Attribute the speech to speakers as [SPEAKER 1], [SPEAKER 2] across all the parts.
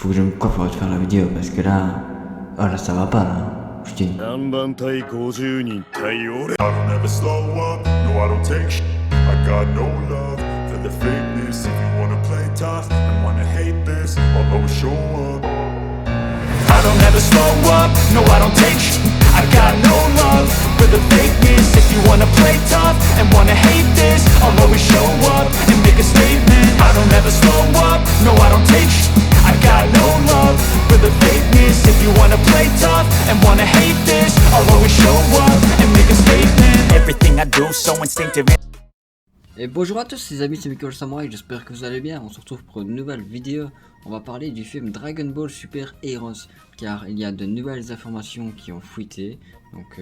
[SPEAKER 1] faut que je me coiffe avant de faire la vidéo parce que là, oh là ça va pas là, je dis.
[SPEAKER 2] 何番隊50人対俺
[SPEAKER 3] I don't ever slow up, no I don't take sh**. I got no love for the fakeness. If you wanna play tough and wanna hate this, I'll always show up. I don't ever slow up, no I don't take sh**. I got no love for the fakeness. If you wanna play tough and wanna hate this, I'll always show up and make a statement. I don't ever slow up, no I don't take sh**. I got no love for the fakeness. If you wanna play tough and wanna hate this, I'll always show up and make a statement. Everything I do so instinctive.
[SPEAKER 1] Et bonjour à tous les amis, c'est Michael Samurai, j'espère que vous allez bien. On se retrouve pour une nouvelle vidéo. On va parler du film Dragon Ball Super Heroes, car il y a de nouvelles informations qui ont fuité. Donc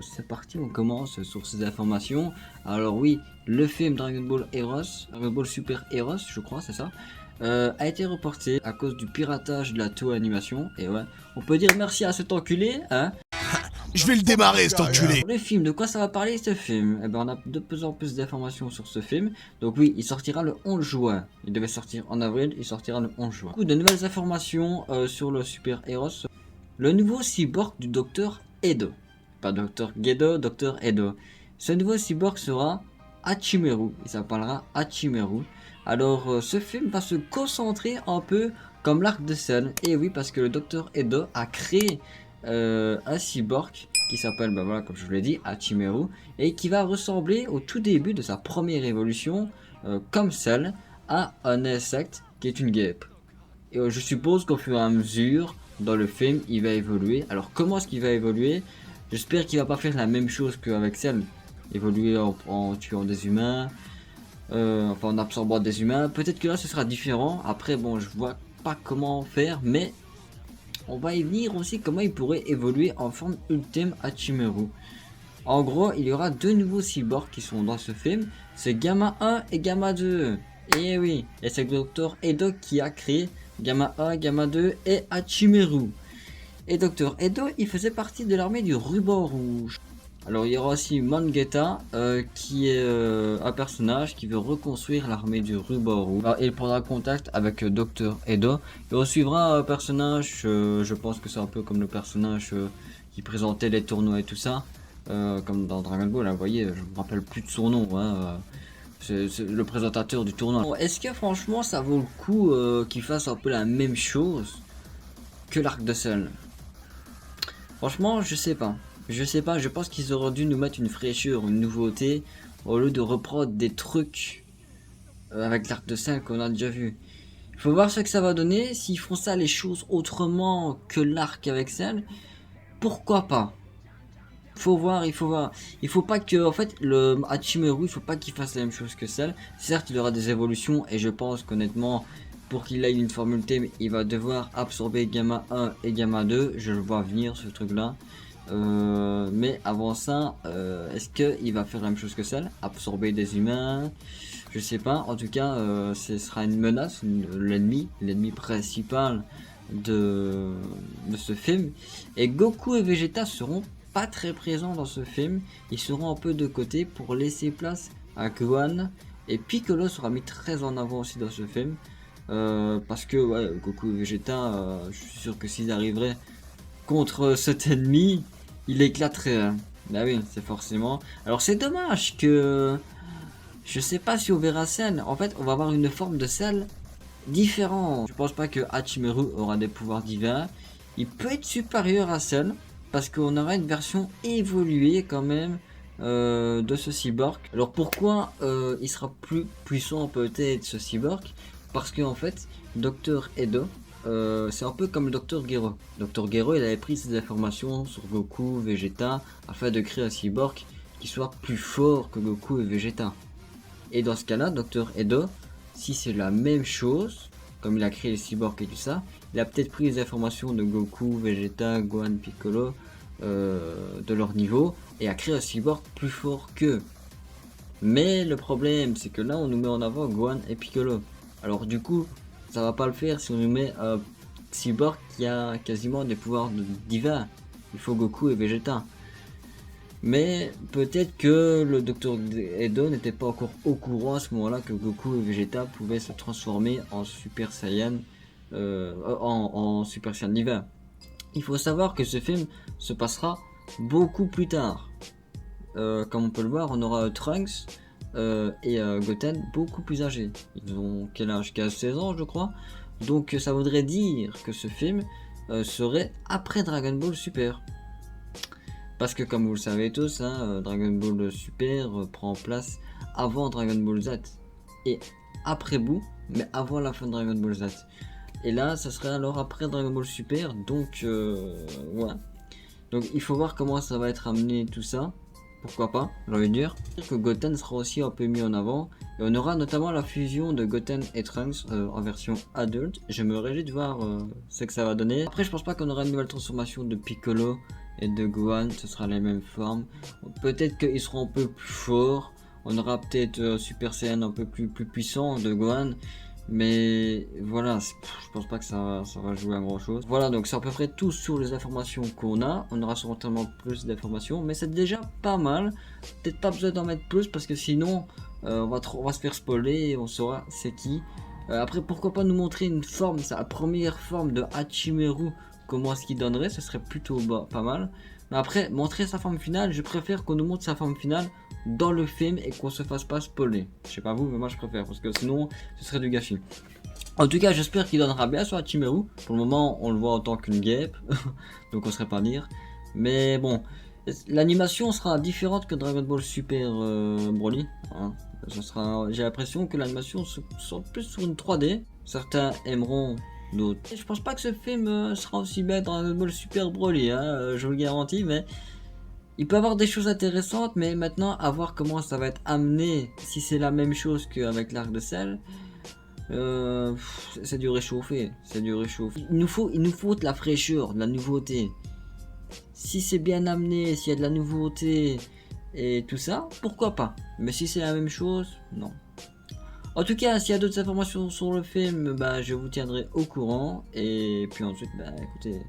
[SPEAKER 1] c'est parti, on commence sur ces informations. Alors oui, le film Dragon Ball Heroes, Dragon Ball Super Heroes, je crois, c'est ça, a été reporté à cause du piratage de la Toei Animation. Et ouais, on peut dire merci à cet enculé, hein.
[SPEAKER 4] Je vais le démarrer cet enculé.
[SPEAKER 1] Le film, de quoi ça va parler ce film? Eh ben on a de plus en plus d'informations sur ce film. Donc oui, il sortira le 11 juin. Il devait sortir en avril, il sortira le 11 juin. Beaucoup de nouvelles informations sur le Super Heroes. Le nouveau cyborg du docteur Edo. Pas docteur Gedo, docteur Edo. Ce nouveau cyborg sera Hachimeru. Il s'appellera Hachimeru. Alors ce film va se concentrer un peu comme l'arc de Cell. Et oui, parce que le docteur Edo a créé un cyborg qui s'appelle, ben voilà, comme je vous l'ai dit, Hachimeru, et qui va ressembler au tout début de sa première évolution, comme celle, à un insecte qui est une guêpe. Et je suppose qu'au fur et à mesure, dans le film, il va évoluer. Alors comment est-ce qu'il va évoluer? J'espère qu'il va pas faire la même chose qu'avec celle, évoluer en tuant des humains, enfin en absorbant des humains. Peut-être que là ce sera différent. Après bon, je vois pas comment faire, mais on va y venir aussi comment il pourrait évoluer en forme ultime Hachimeru. En gros, il y aura deux nouveaux cyborgs qui sont dans ce film. C'est Gamma 1 et Gamma 2. Et oui, et c'est le docteur Edo qui a créé Gamma 1, Gamma 2 et Hachimeru. Et docteur Edo, il faisait partie de l'armée du ruban rouge. Alors il y aura aussi Mangetta qui est un personnage qui veut reconstruire l'armée du ruban rouge. Alors, il prendra contact avec Dr Edo et on suivra un personnage, je pense que c'est un peu comme le personnage qui présentait les tournois et tout ça, comme dans Dragon Ball, là, vous voyez, je me rappelle plus de son nom, hein, c'est le présentateur du tournoi. Bon, est-ce que franchement ça vaut le coup qu'il fasse un peu la même chose que l'arc de Cell? Franchement je sais pas. Je pense qu'ils auraient dû nous mettre une fraîcheur, une nouveauté, au lieu de reprendre des trucs avec l'arc de Cell qu'on a déjà vu. Il faut voir ce que ça va donner, s'ils font ça les choses autrement que l'arc avec Cell, pourquoi pas? Faut voir, il faut voir. Il faut pas que, en fait, le Hachimeru, il faut pas qu'il fasse la même chose que Cell. Certes, il aura des évolutions, et je pense qu'honnêtement, pour qu'il ait une formule T, il va devoir absorber Gamma 1 et Gamma 2, je le vois venir ce truc là. Mais avant ça, est-ce qu'il va faire la même chose que celle, absorber des humains? Je sais pas. En tout cas, ce sera une menace, l'ennemi principal de ce film. Et Goku et Vegeta seront pas très présents dans ce film. Ils seront un peu de côté pour laisser place à Gohan. Et Piccolo sera mis très en avant aussi dans ce film. Parce que ouais, Goku et Vegeta, je suis sûr que s'ils arriveraient contre cet ennemi, il éclaterait. Hein. Bah oui, c'est forcément. Alors c'est dommage que je sais pas si on verra Cell. En fait, on va avoir une forme de Cell différente. Je pense pas que Hachimeru aura des pouvoirs divins. Il peut être supérieur à Cell parce qu'on aura une version évoluée quand même de ce cyborg. Alors pourquoi il sera plus puissant peut-être ce cyborg? Parce qu'en fait, Dr Edo, c'est un peu comme le Dr Gero. Dr Gero, il avait pris ses informations sur Goku, Vegeta, afin de créer un cyborg qui soit plus fort que Goku et Vegeta. Et dans ce cas-là, Dr Edo, si c'est la même chose, comme il a créé les cyborgs et tout ça, il a peut-être pris les informations de Goku, Vegeta, Gohan, Piccolo, de leur niveau, et a créé un cyborg plus fort qu'eux. Mais le problème, c'est que là, on nous met en avant Gohan et Piccolo. Alors du coup, ça va pas le faire si on nous met un cyborg qui a quasiment des pouvoirs divins. Il faut Goku et Vegeta. Mais peut-être que le Dr Edo n'était pas encore au courant à ce moment-là que Goku et Vegeta pouvaient se transformer en Super Saiyan en Super Saiyan d'hiver. Il faut savoir que ce film se passera beaucoup plus tard. Comme on peut le voir, on aura Trunks et Goten beaucoup plus âgés. Ils ont quel âge? 15-16 ans je crois. Donc ça voudrait dire que ce film serait après Dragon Ball Super. Parce que comme vous le savez tous, hein, Dragon Ball Super prend place avant Dragon Ball Z. Et après Boo, mais avant la fin de Dragon Ball Z. Et là, ça serait alors après Dragon Ball Super, donc ouais. Donc il faut voir comment ça va être amené tout ça. Pourquoi pas, j'ai envie de dire. Que Goten sera aussi un peu mis en avant. Et on aura notamment la fusion de Goten et Trunks en version adulte. Je me réjouis de voir ce que ça va donner. Après, je pense pas qu'on aura une nouvelle transformation de Piccolo et de Gohan. Ce sera les mêmes formes. Peut-être qu'ils seront un peu plus forts. On aura peut-être Super Saiyan un peu plus puissant de Gohan. Mais voilà, je pense pas que ça va jouer à grand chose. Voilà, donc c'est à peu près tout sur les informations qu'on a. On aura certainement plus d'informations, mais c'est déjà pas mal. Peut-être pas besoin d'en mettre plus parce que sinon on va se faire spoiler et on saura c'est qui. Après, pourquoi pas nous montrer une forme, sa première forme de Hachimeru, comment est-ce qu'il donnerait, ce serait plutôt pas mal. Mais après, montrer sa forme finale, je préfère qu'on nous montre sa forme finale dans le film et qu'on se fasse pas spoiler. Je sais pas vous, mais moi je préfère parce que sinon ce serait du gâchis. En tout cas, j'espère qu'il donnera bien sur Hachimeru. Pour le moment, on le voit en tant qu'une guêpe, donc on serait pas dire. Mais bon, l'animation sera différente que Dragon Ball Super Broly. Hein. J'ai l'impression que l'animation sera plus sur une 3D. Certains aimeront. D'autres. Je pense pas que ce film sera aussi bien dans Dragon Ball Super Broly, hein, je vous le garantis, mais il peut avoir des choses intéressantes, mais maintenant à voir comment ça va être amené, si c'est la même chose qu'avec l'arc de Cell, c'est du réchauffé, Il nous faut de la fraîcheur, de la nouveauté. Si c'est bien amené, s'il y a de la nouveauté et tout ça, pourquoi pas, mais si c'est la même chose, non. En tout cas, s'il y a d'autres informations sur le film, bah, je vous tiendrai au courant. Et puis ensuite, bah, écoutez,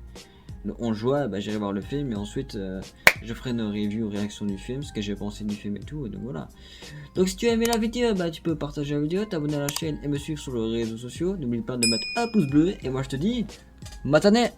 [SPEAKER 1] le 11 juin, bah, j'irai voir le film. Et ensuite, je ferai une review, réaction du film, ce que j'ai pensé du film et tout. Et donc voilà. Donc si tu as aimé la vidéo, bah, tu peux partager la vidéo, t'abonner à la chaîne et me suivre sur les réseaux sociaux. N'oublie pas de mettre un pouce bleu. Et moi, je te dis, matane!